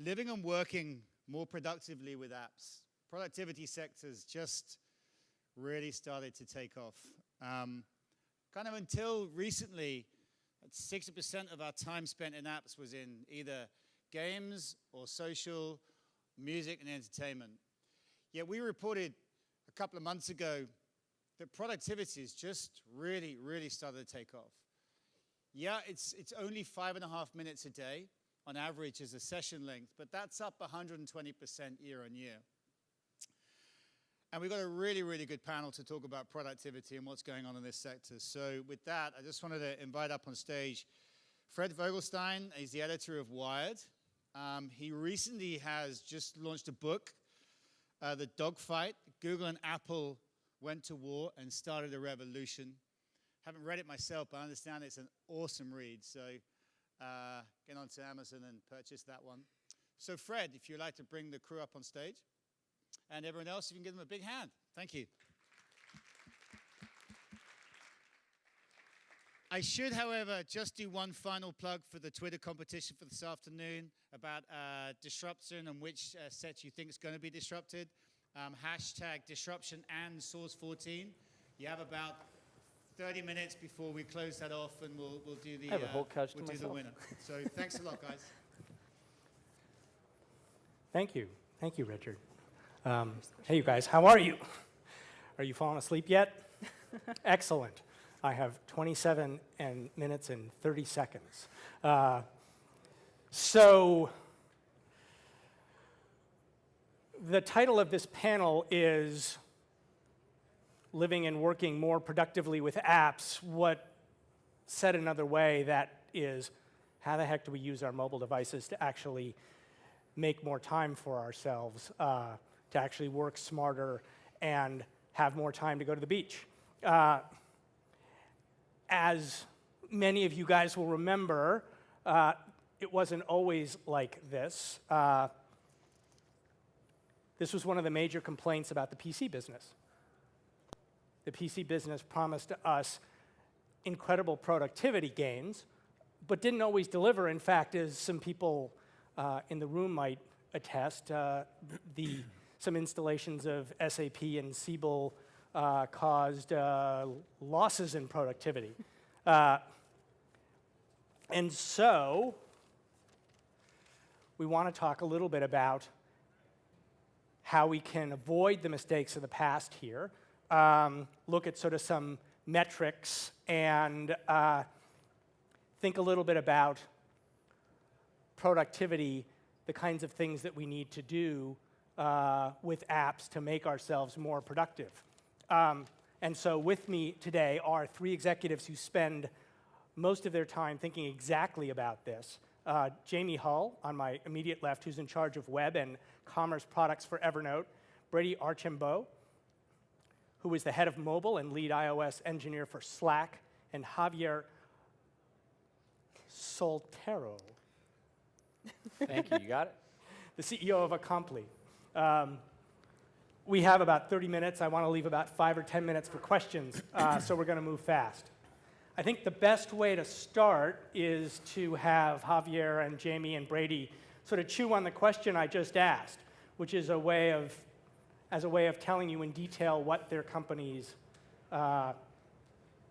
living and working more productively with apps. Productivity sectors just really started to take off. Kind of until recently, 60% of our time spent in apps was in either games or social, music and entertainment. Yet we reported a couple of months ago that productivity has just really, really started to take off. Yeah, it's only 5.5 minutes a day on average as a session length, but that's up 120% year on year. And we've got a really, really good panel to talk about productivity and what's going on in this sector. So with that, I just wanted to invite up on stage Fred Vogelstein. He's the editor of WIRED. He recently has just launched a book, The Dogfight. Google and Apple went to war and started a revolution. Haven't read it myself, but I understand it's an awesome read. So get onto Amazon and purchase that one. So Fred, if you'd like to bring the crew up on stage. And everyone else, you can give them a big hand. Thank you. I should, however, just do one final plug for the Twitter competition for this afternoon about disruption and which set you think is going to be disrupted. Hashtag disruption and Source14. You have about 30 minutes before we close that off, and we'll do the the winner. So thanks a lot, guys. Thank you, Richard. Hey, you guys, how are you? Are you falling asleep yet? Excellent. I have 27 minutes and 30 seconds. So the title of this panel is Living and Working More Productively with Apps. What said another way, that is, how the heck do we use our mobile devices to actually make more time for ourselves, to actually work smarter and have more time to go to the beach? As many of you guys will remember, it wasn't always like this. This was one of the major complaints about the PC business. The PC business promised us incredible productivity gains, but didn't always deliver. In fact, as some people in the room might attest, some installations of SAP and Siebel caused losses in productivity. And so we want to talk a little bit about how we can avoid the mistakes of the past here, look at sort of some metrics, and think a little bit about productivity, the kinds of things that we need to do with apps to make ourselves more productive. And so with me today are three executives who spend most of their time thinking exactly about this. Jamie Hull, on my immediate left, who's in charge of web and commerce products for Evernote. Brady Archambault, who is the head of mobile and lead iOS engineer for Slack. And Javier Soltero. Thank you, you got it. The CEO of Acompli. We have about 30 minutes. I want to leave about 5 or 10 minutes for questions, so we're going to move fast. I think the best way to start is to have Javier and Jamie and Brady sort of chew on the question I just asked, which is a way of telling you in detail what their companies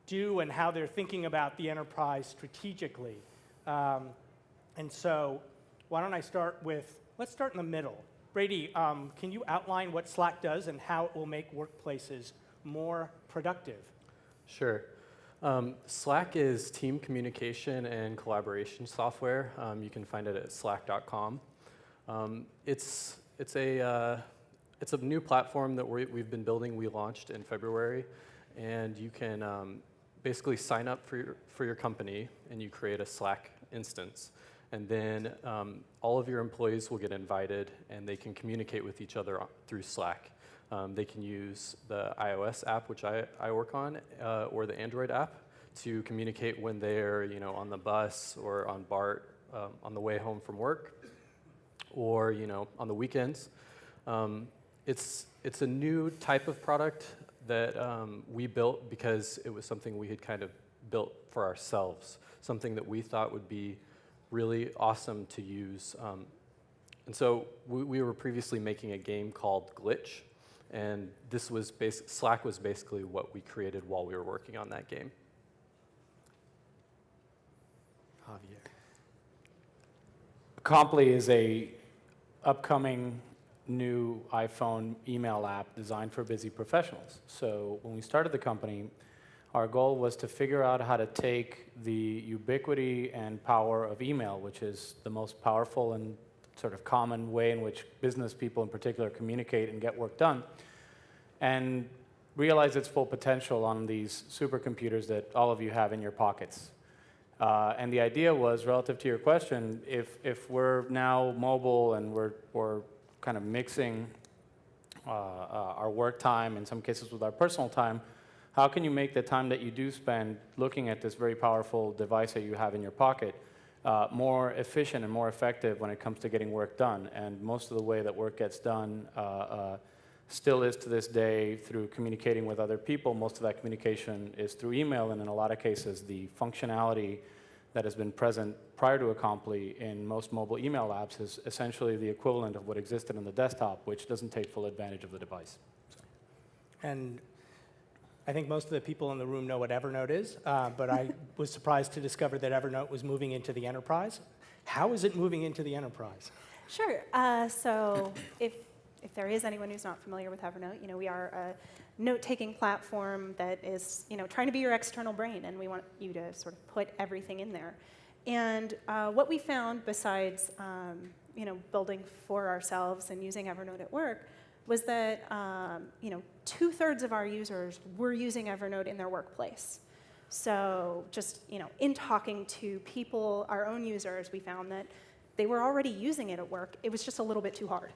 do and how they're thinking about the enterprise strategically. And so why don't I start with, let's start in the middle. Brady, can you outline what Slack does and how it will make workplaces more productive? Sure. Slack is team communication and collaboration software. You can find it at slack.com. It's a new platform that we've been building. We launched in February, and you can basically sign up for your company, and you create a Slack instance. And then all of your employees will get invited, and they can communicate with each other through Slack. They can use the iOS app, which I work on, or the Android app to communicate when they're on the bus or on BART on the way home from work, or on the weekends. It's a new type of product that we built because it was something we had kind of built for ourselves, something that we thought would be really awesome to use And so we were previously making a game called Glitch, and this was Slack was basically what we created while we were working on that game. Javier. Acompli is a upcoming new iPhone email app designed for busy professionals. So when we started the company, our goal was to figure out how to take the ubiquity and power of email, which is the most powerful and sort of common way in which business people in particular communicate and get work done, and realize its full potential on these supercomputers that all of you have in your pockets. And the idea was, relative to your question, if we're now mobile and we're kind of mixing our work time, in some cases with our personal time, how can you make the time that you do spend looking at this very powerful device that you have in your pocket more efficient and more effective when it comes to getting work done? And most of the way that work gets done still is to this day through communicating with other people. Most of that communication is through email, and in a lot of cases, the functionality that has been present prior to Acompli in most mobile email apps is essentially the equivalent of what existed on the desktop, which doesn't take full advantage of the device. And I think most of the people in the room know what Evernote is, but I was surprised to discover that Evernote was moving into the enterprise. How is it moving into the enterprise? Sure. So if there is anyone who's not familiar with Evernote, we are a note-taking platform that is, trying to be your external brain, and we want you to sort of put everything in there. And what we found, besides, building for ourselves and using Evernote at work, was that, 2/3 of our users were using Evernote in their workplace. So just, in talking to people, our own users, we found that they were already using it at work. It was just a little bit too hard.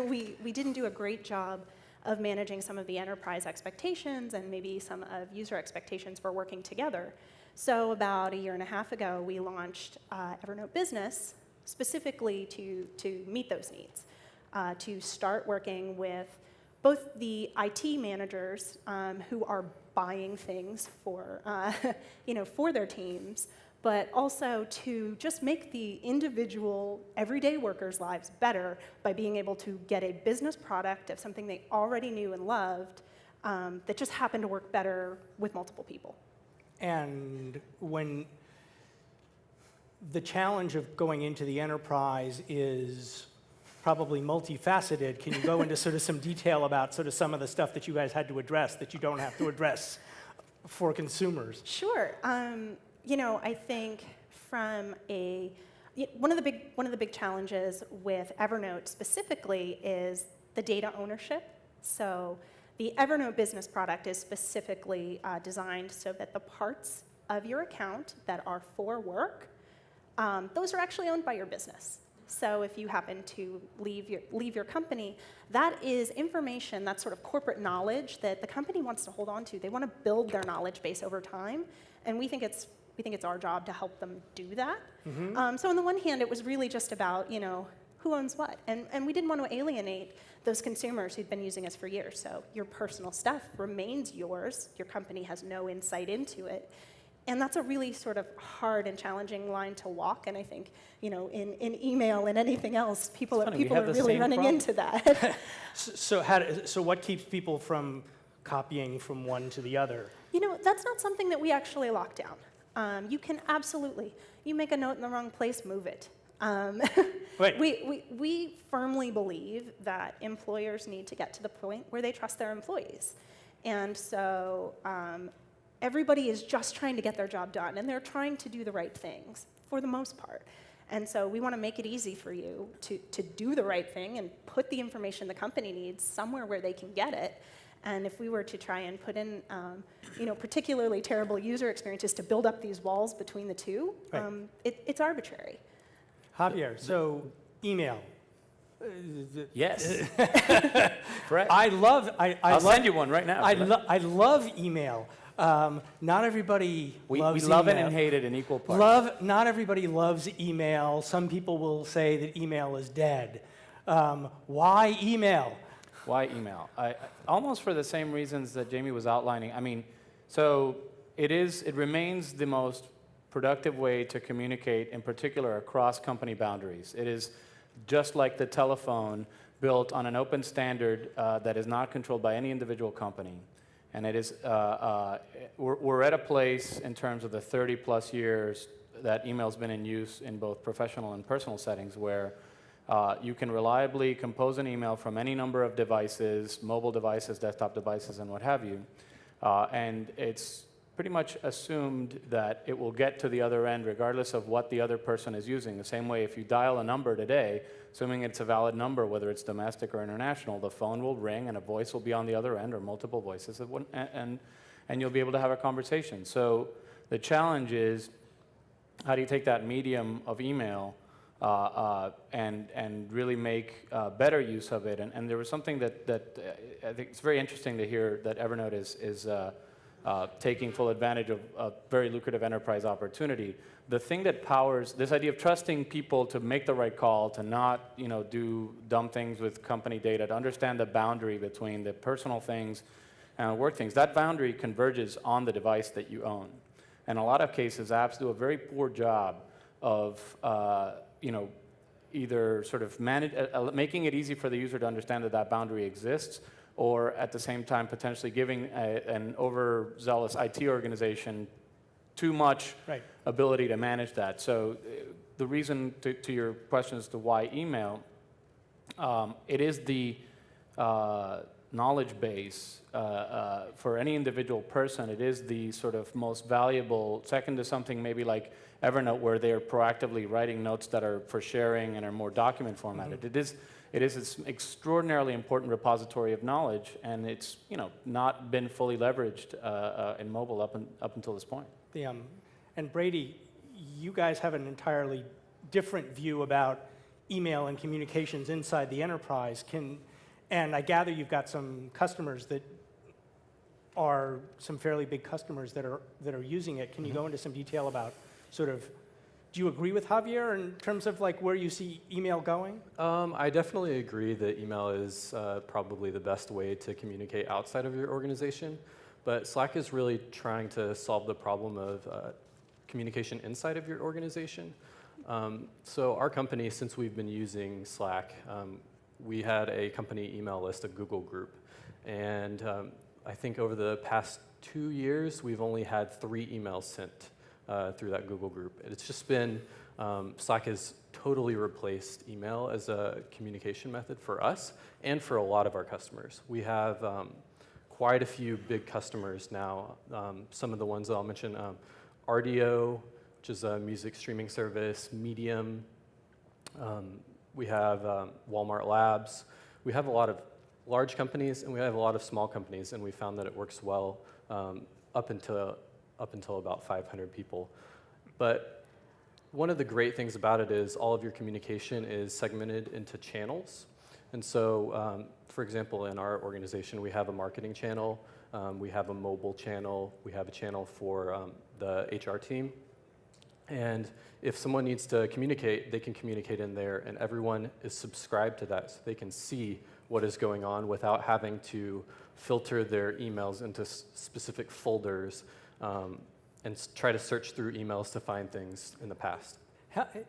We didn't do a great job of managing some of the enterprise expectations and maybe some of user expectations for working together. So about a year and a half ago, we launched Evernote Business specifically to meet those needs, to start working with both the IT managers who are buying things for, for their teams, but also to just make the individual, everyday workers' lives better by being able to get a business product of something they already knew and loved that just happened to work better with multiple people. And when the challenge of going into the enterprise is probably multifaceted, can you go into sort of some detail about sort of some of the stuff that you guys had to address that you don't have to address for consumers? Sure. I think from one of the big challenges with Evernote specifically is the data ownership. So the Evernote business product is specifically designed so that the parts of your account that are for work, those are actually owned by your business. So if you happen to leave your company, that is information, that's sort of corporate knowledge that the company wants to hold on to. They want to build their knowledge base over time, and we think it's our job to help them do that. Mm-hmm. So on the one hand, it was really just about, who owns what? And we didn't want to alienate those consumers who'd been using us for years. So your personal stuff remains yours. Your company has no insight into it. And that's a really sort of hard and challenging line to walk. And I think, in email and anything else, people are really running into that. So what keeps people from copying from one to the other? That's not something that we actually lock down. You can absolutely, you make a note in the wrong place, move it. Right. We firmly believe that employers need to get to the point where they trust their employees. And so everybody is just trying to get their job done, and they're trying to do the right things for the most part. And so we want to make it easy for you to do the right thing and put the information the company needs somewhere where they can get it. And if we were to try and put in, particularly terrible user experiences to build up these walls between the two, right. It's arbitrary. Javier, so email. Yes. Fred. I'll send you one right now. I love email. Not everybody loves we love email. it and hate it in equal parts. Not everybody loves email. Some people will say that email is dead. Why email? Why email? Almost for the same reasons that Jamie was outlining. So it remains the most productive way to communicate, in particular across company boundaries. It is just like the telephone, built on an open standard that is not controlled by any individual company. And it is, we're at a place in terms of the 30 plus years that email's been in use in both professional and personal settings where you can reliably compose an email from any number of devices, mobile devices, desktop devices, and what have you. And it's pretty much assumed that it will get to the other end regardless of what the other person is using. The same way if you dial a number today, assuming it's a valid number, whether it's domestic or international, the phone will ring and a voice will be on the other end, or multiple voices, and you'll be able to have a conversation. So the challenge is, how do you take that medium of email and really make better use of it? And there was something that I think it's very interesting to hear that Evernote is taking full advantage of a very lucrative enterprise opportunity. The thing that powers this idea of trusting people to make the right call, to not do dumb things with company data, to understand the boundary between the personal things and work things, that boundary converges on the device that you own. In a lot of cases, apps do a very poor job of either sort of making it easy for the user to understand that that boundary exists, or at the same time potentially giving an overzealous IT organization too much ability to manage that. So the reason to your question as to why email, it is the knowledge base for any individual person. It is the sort of most valuable, second to something maybe like Evernote, where they're proactively writing notes that are for sharing and are more document formatted. Mm-hmm. It is this extraordinarily important repository of knowledge, and it's not been fully leveraged in mobile up until this point. And Brady, you guys have an entirely different view about email and communications inside the enterprise. And I gather you've got some customers that are some fairly big customers that are using it. Can you go into some detail about sort of, do you agree with Javier in terms of like where you see email going? I definitely agree that email is probably the best way to communicate outside of your organization, but Slack is really trying to solve the problem of communication inside of your organization. So our company, since we've been using Slack, we had a company email list, a Google group, and I think over the past 2 years, we've only had 3 emails sent through that Google group. It's just been, Slack has totally replaced email as a communication method for us and for a lot of our customers. We have quite a few big customers now. Some of the ones that I'll mention, RDO, which is a music streaming service, Medium. We have Walmart Labs. We have a lot of large companies and we have a lot of small companies, and we found that it works well up until about 500 people. But one of the great things about it is all of your communication is segmented into channels. And so, for example, in our organization, we have a marketing channel, we have a mobile channel, we have a channel for the HR team. And if someone needs to communicate, they can communicate in there, and everyone is subscribed to that, so they can see what is going on without having to filter their emails into specific folders and try to search through emails to find things in the past.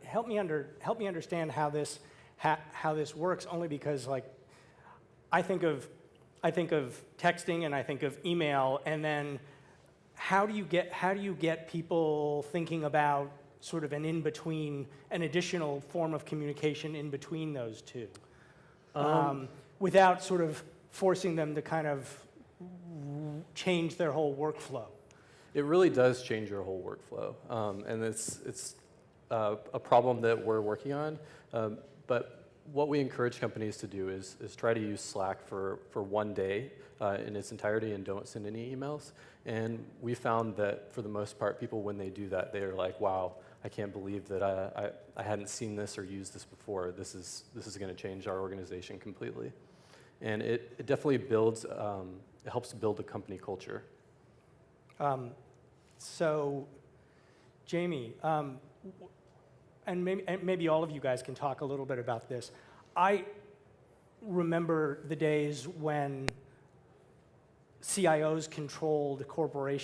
Help me understand how this works, only because like I think of texting and I think of email, and then how do you get people thinking about sort of an additional form of communication in between those two, without sort of forcing them to kind of change their whole workflow? It really does change your whole workflow, and it's a problem that we're working on. But what we encourage companies to do is try to use Slack for one day in its entirety and don't send any emails. And we found that for the most part, people, when they do that, they're like, wow, I can't believe that I hadn't seen this or used this before. This is going to change our organization completely. And it definitely builds, it helps build a company culture. So, Jamie, and maybe all of you guys can talk a little bit about this. I remember the days when CIOs controlled corporate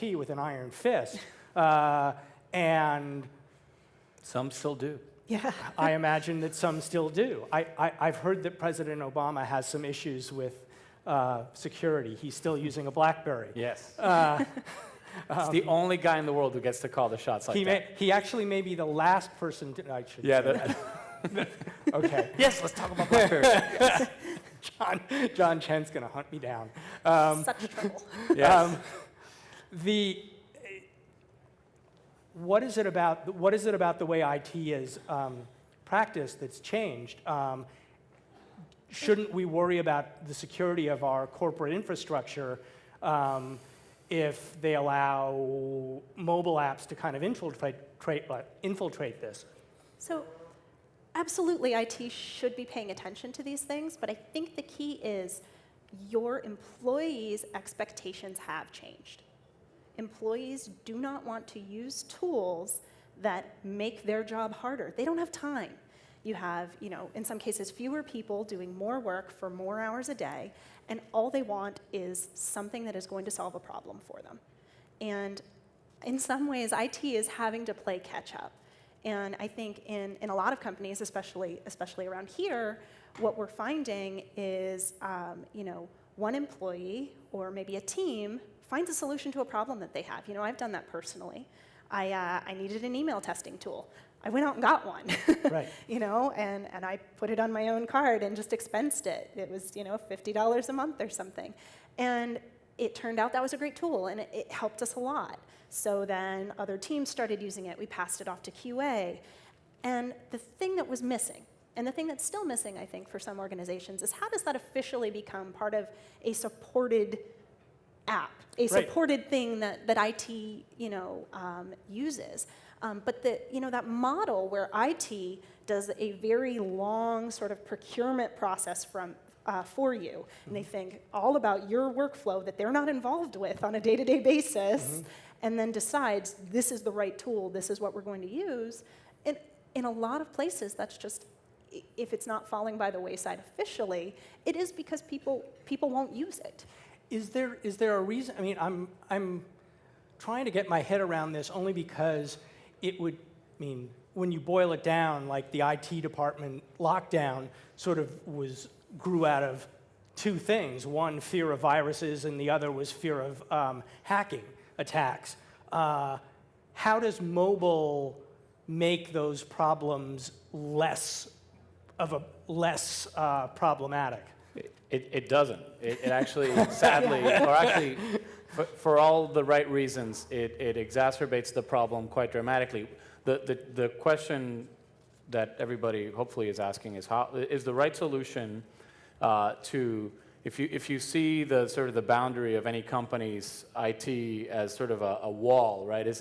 IT with an iron fist, and some still do. Yeah. I imagine that some still do. I've heard that President Obama has some issues with security. He's still using a BlackBerry. Yes. It's the only guy in the world who gets to call the shots like that. He actually may be the last person to, I should Yeah. say that. Okay. Yes, let's talk about BlackBerry. John Chen's going to hunt me down. Such trouble. Yes. What is it about the way IT is practiced that's changed? Shouldn't we worry about the security of our corporate infrastructure if they allow mobile apps to kind of infiltrate this? So absolutely, IT should be paying attention to these things, but I think the key is your employees' expectations have changed. Employees do not want to use tools that make their job harder. They don't have time. You have, in some cases, fewer people doing more work for more hours a day, and all they want is something that is going to solve a problem for them. And in some ways, IT is having to play catch up. And I think in a lot of companies, especially around here, what we're finding is, one employee or maybe a team finds a solution to a problem that they have. I've done that personally. I needed an email testing tool. I went out and got one, Right. and I put it on my own card and just expensed it. It was, $50 a month or something. And it turned out that was a great tool, and it helped us a lot. So then other teams started using it. We passed it off to QA. And the thing that was missing, and the thing that's still missing, I think, for some organizations, is how does that officially become part of a supported app, a supported thing that IT, uses. But that model where IT does a very long sort of procurement process for you, and they think all about your workflow that they're not involved with on a day-to-day basis, and then decides this is the right tool, this is what we're going to use. And in a lot of places, that's just, if it's not falling by the wayside officially, it is because people won't use it. Is there a reason? I mean, I'm trying to get my head around this only because when you boil it down, like the IT department lockdown sort of grew out of two things. One, fear of viruses, and the other was fear of hacking attacks. How does mobile make those problems less problematic? It doesn't. It actually, sadly, or actually, for all the right reasons, it exacerbates the problem quite dramatically. The question that everybody hopefully is asking is, how is the right solution to, if you see the sort of the boundary of any company's IT as sort of a wall, right? Is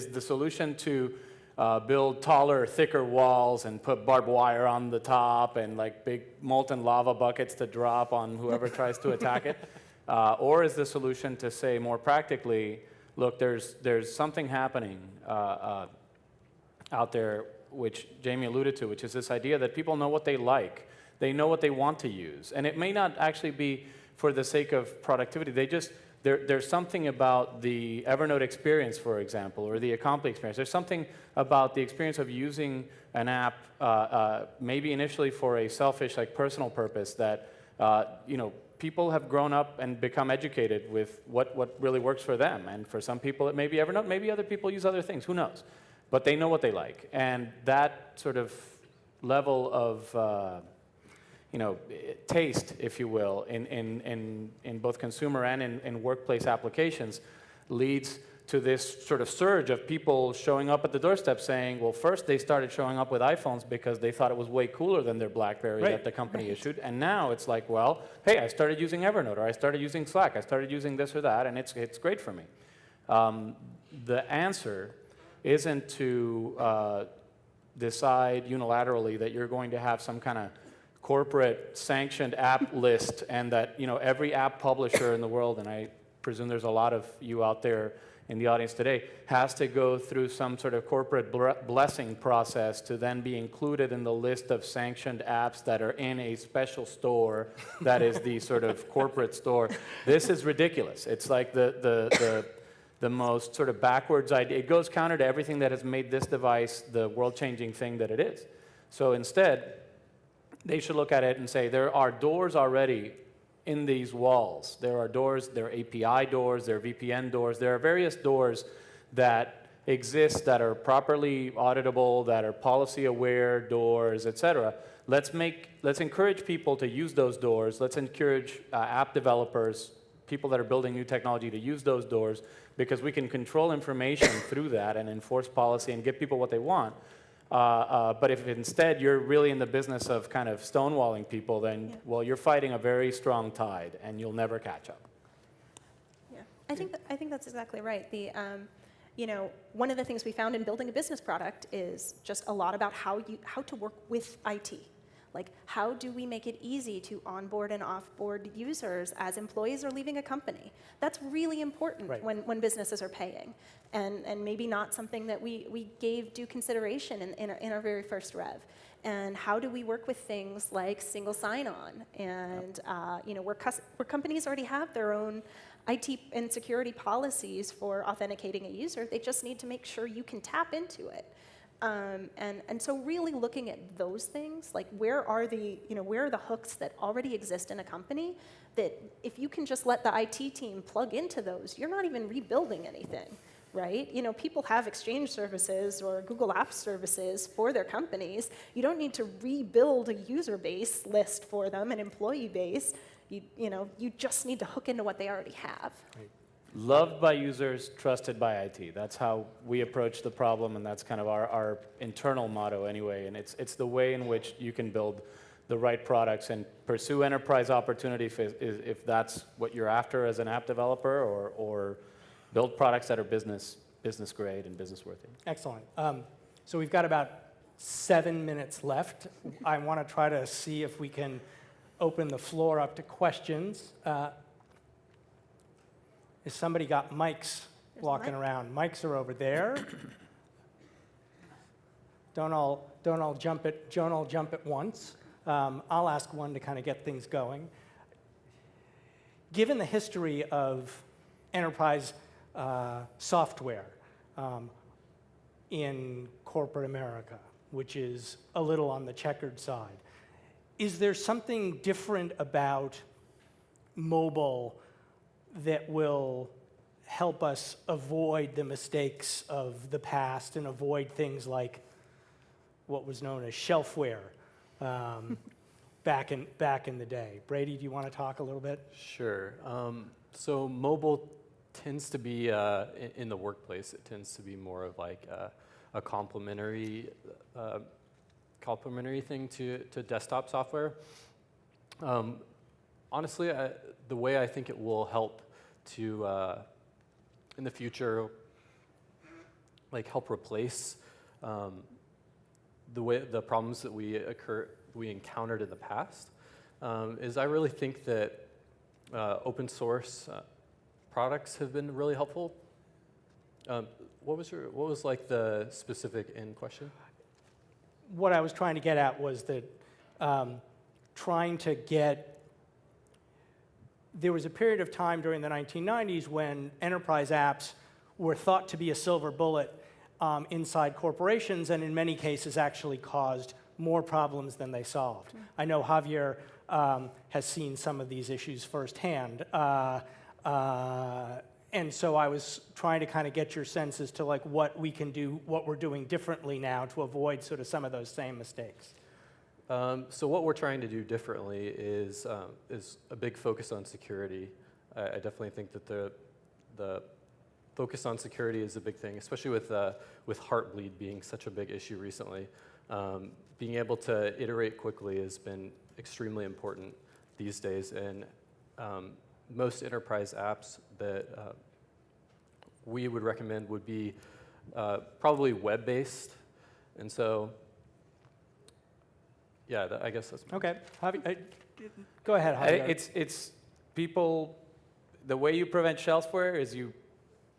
the solution to build taller, thicker walls and put barbed wire on the top and like big molten lava buckets to drop on whoever tries to attack it? Or is the solution to say more practically, look, there's something happening out there, which Jamie alluded to, which is this idea that people know what they like. They know what they want to use. And it may not actually be for the sake of productivity. There's something about the Evernote experience, for example, or the Acompli experience. There's something about the experience of using an app, maybe initially for a selfish, like personal purpose, that people have grown up and become educated with what really works for them. And for some people, it may be Evernote. Maybe other people use other things. Who knows? But they know what they like, and that sort of level of taste, if you will, in both consumer and in workplace applications leads to this sort of surge of people showing up at the doorstep saying, well, first they started showing up with iPhones because they thought it was way cooler than their BlackBerry that the company issued, and now it's like, well, hey, I started using Evernote, or I started using Slack, I started using this or that, and it's great for me. The answer isn't to decide unilaterally that you're going to have some kind of corporate sanctioned app list, and that every app publisher in the world, and I presume there's a lot of you out there in the audience today, has to go through some sort of corporate blessing process to then be included in the list of sanctioned apps that are in a special store that is the sort of corporate store. This is ridiculous. It's like the the most sort of backwards idea. It goes counter to everything that has made this device the world-changing thing that it is. So instead, they should look at it and say, there are doors already in these walls. There are doors, there are API doors, there are VPN doors, there are various doors that exist that are properly auditable, that are policy-aware doors, et cetera. Let's encourage people to use those doors. Let's encourage app developers, people that are building new technology to use those doors, because we can control information through that and enforce policy and give people what they want. But if instead you're really in the business of kind of stonewalling people, then, well, you're fighting a very strong tide, and you'll never catch up. Yeah, I think that's exactly right. You know, one of the things we found in building a business product is just a lot about how to work with IT. Like, how do we make it easy to onboard and offboard users as employees are leaving a company? That's really important when businesses are paying, and maybe not something that we gave due consideration in our very first rev. And how do we work with things like single sign-on, and you know, where companies already have their own IT and security policies for authenticating a user, they just need to make sure you can tap into it. And so really looking at those things, like where are the hooks that already exist in a company, that if you can just let the IT team plug into those, you're not even rebuilding anything, right? You know, people have Exchange services or Google Apps services for their companies. You don't need to rebuild a user base list for them, an employee base. You just need to hook into what they already have. Right. Loved by users, trusted by IT. That's how we approach the problem, and that's kind of our internal motto anyway. And it's the way in which you can build the right products and pursue enterprise opportunity if that's what you're after as an app developer, or build products that are business grade and business worthy. Excellent. So we've got about 7 minutes left. I want to try to see if we can open the floor up to questions. Has somebody got mics walking around? Mics are over there. Don't all jump at once. I'll ask one to kind of get things going. Given the history of enterprise software in corporate America, which is a little on the checkered side, is there something different about mobile that will help us avoid the mistakes of the past and avoid things like what was known as shelfware back in the day? Brady, do you want to talk a little bit? Sure. So mobile tends to be, in the workplace, it tends to be more of like a complementary thing to desktop software. Honestly, the way I think it will help to, in the future, like help replace the problems that we encountered in the past, is I really think that open source products have been really helpful. What was like the specific end question? What I was trying to get at was that there was a period of time during the 1990s when enterprise apps were thought to be a silver bullet inside corporations, and in many cases actually caused more problems than they solved. I know Javier has seen some of these issues firsthand. And so I was trying to kind of get your sense as to like what we can do, what we're doing differently now to avoid sort of some of those same mistakes. So what we're trying to do differently is a big focus on security. I definitely think that the focus on security is a big thing, especially with Heartbleed being such a big issue recently. Being able to iterate quickly has been extremely important these days, and most enterprise apps that we would recommend would be probably web-based, and so. Yeah, I guess that's okay. Go ahead, Javier. It's people. The way you prevent shelfware is you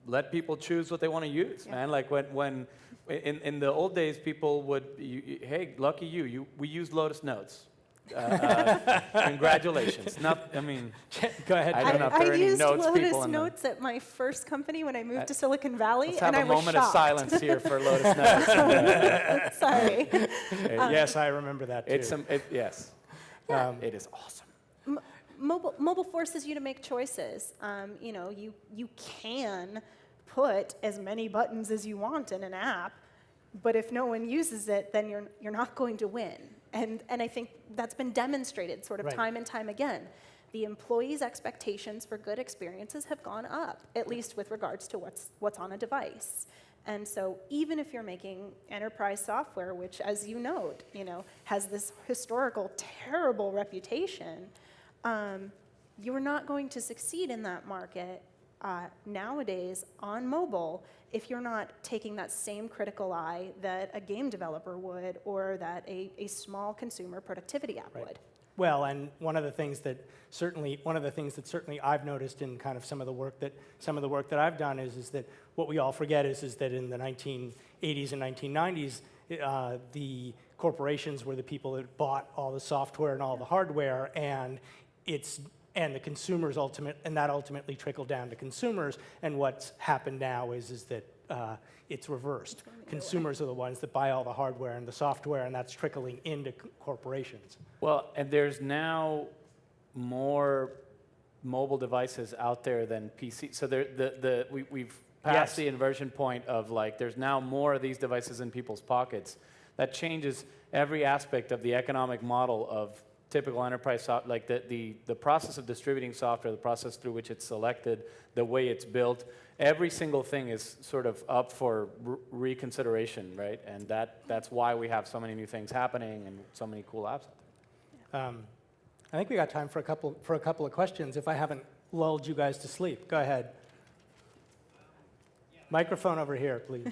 let people choose what they want to use, man. Like when in the old days, people would, hey, lucky you, we used Lotus Notes. Congratulations. I mean, Go ahead. I don't know if I there are any used notes Lotus people in the- Notes at my first company when I moved to Silicon Valley, Let's and have I a was moment of shocked. silence here for Lotus Notes. Sorry. Yes, I remember that too. Yes. It is awesome. Mobile forces you to make choices. You know, you can put as many buttons as you want in an app, but if no one uses it, then you're not going to win. And I think that's been demonstrated sort of Right. time and time again. The employees' expectations for good experiences have gone up, at least with regards to what's on a device. And so even if you're making enterprise software, which, as you note, has this historical terrible reputation, you're not going to succeed in that market nowadays on mobile if you're not taking that same critical eye that a game developer would, or that a small consumer productivity app would. Well, and one of the things that certainly I've noticed in kind of some of the work that I've done is that what we all forget is that in the 1980s and 1990s, the corporations were the people that bought all the software and all the hardware, and the consumers that ultimately trickled down to consumers. And what's happened now is that it's reversed. Consumers are the ones that buy all the hardware and the software, and that's trickling into corporations. Well, and there's now more mobile devices out there than PC. So we've passed the inversion point of like there's now more of these devices in people's pockets. That changes every aspect of the economic model of typical enterprise software, like the process of distributing software, the process through which it's selected, the way it's built. Every single thing is sort of up for reconsideration, right? And that's why we have so many new things happening and so many cool apps out there. I think we got time for a couple of questions, if I haven't lulled you guys to sleep. Go ahead. Microphone over here, please.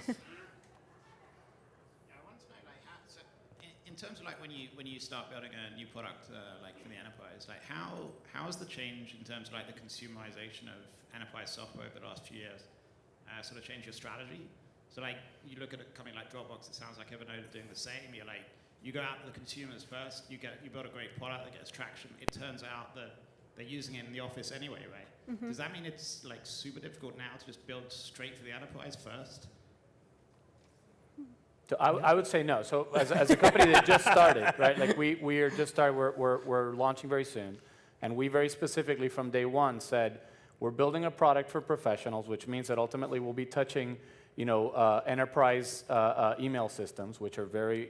In terms of like when you start building a new product like for the enterprise, like how has the change in terms of like the consumerization of enterprise software over the last few years sort of changed your strategy? So like you look at a company like Dropbox, it sounds like Evernote are doing the same. You go out to the consumers first, you build a great product that gets traction. It turns out that they're using it in the office anyway, right? Mm-hmm. Does that mean it's like super difficult now to just build straight for the enterprise first? So I would say no. So as a company that just started, right? Like we are just started. We're launching very soon, and we very specifically from day one said we're building a product for professionals, which means that ultimately we'll be touching, enterprise email systems, which are very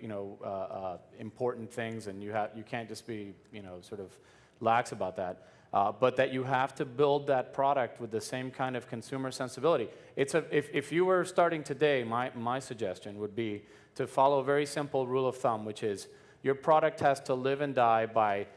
important things, and you can't just be sort of lax about that. But that you have to build that product with the same kind of consumer sensibility. If you were starting today, my suggestion would be to follow a very simple rule of thumb, which is your product has to live and die by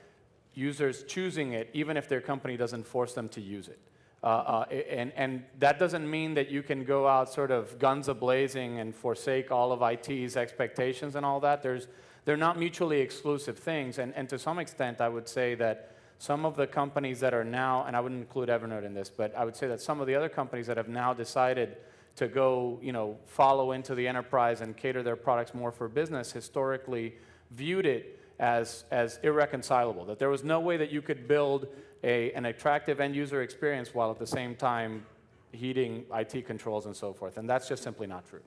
users choosing it, even if their company doesn't force them to use it. And that doesn't mean that you can go out sort of guns a-blazing and forsake all of IT's expectations and all that. They're not mutually exclusive things. And to some extent, I would say that some of the companies that are now, and I wouldn't include Evernote in this, but I would say that some of the other companies that have now decided to go, follow into the enterprise and cater their products more for business, historically viewed it as irreconcilable. That there was no way that you could build an attractive end user experience while at the same time heeding IT controls and so forth. And that's just simply not true.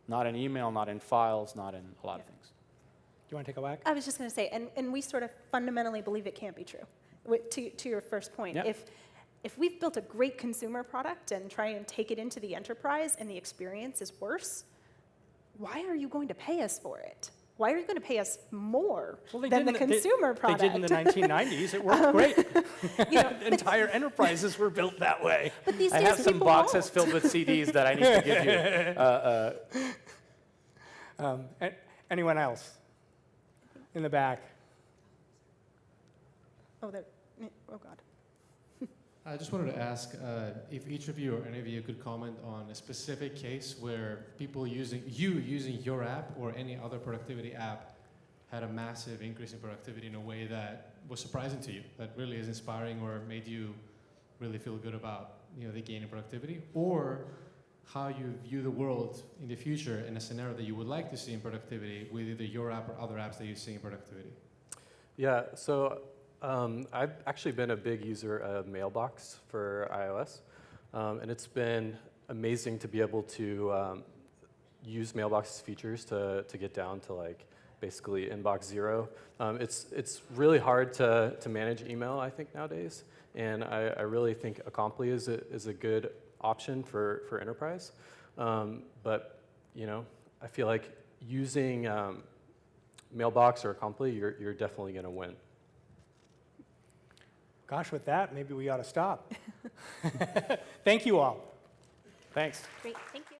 Not in email, not in files, not in a lot of things. Do you want to take a whack? I was just going to say, and we sort of fundamentally believe it can't be true. To your first point, Yep. if we've built a great consumer product and try and take it into the enterprise and the experience is worse, why are you going to pay us for it? Why are you going to pay us more than the consumer product? They did in the 1990s. It worked great. Entire enterprises were built that way. But these I days have some people boxes won't. filled with CDs that I need to give you. Anyone else? In the back. Oh, God. I just wanted to ask if each of you or any of you could comment on a specific case where people using your app or any other productivity app had a massive increase in productivity in a way that was surprising to you, that really is inspiring or made you really feel good about the gain in productivity, or how you view the world in the future in a scenario that you would like to see in productivity with either your app or other apps that you see in productivity. Yeah, so I've actually been a big user of Mailbox for iOS, and it's been amazing to be able to use Mailbox's features to get down to like basically inbox zero. It's really hard to manage email, I think, nowadays, and I really think Acompli is a good option for enterprise. But you know, I feel like using Mailbox or Acompli, you're definitely going to win. Gosh, with that, maybe we ought to stop. Thank you all. Thanks. Great, thank you.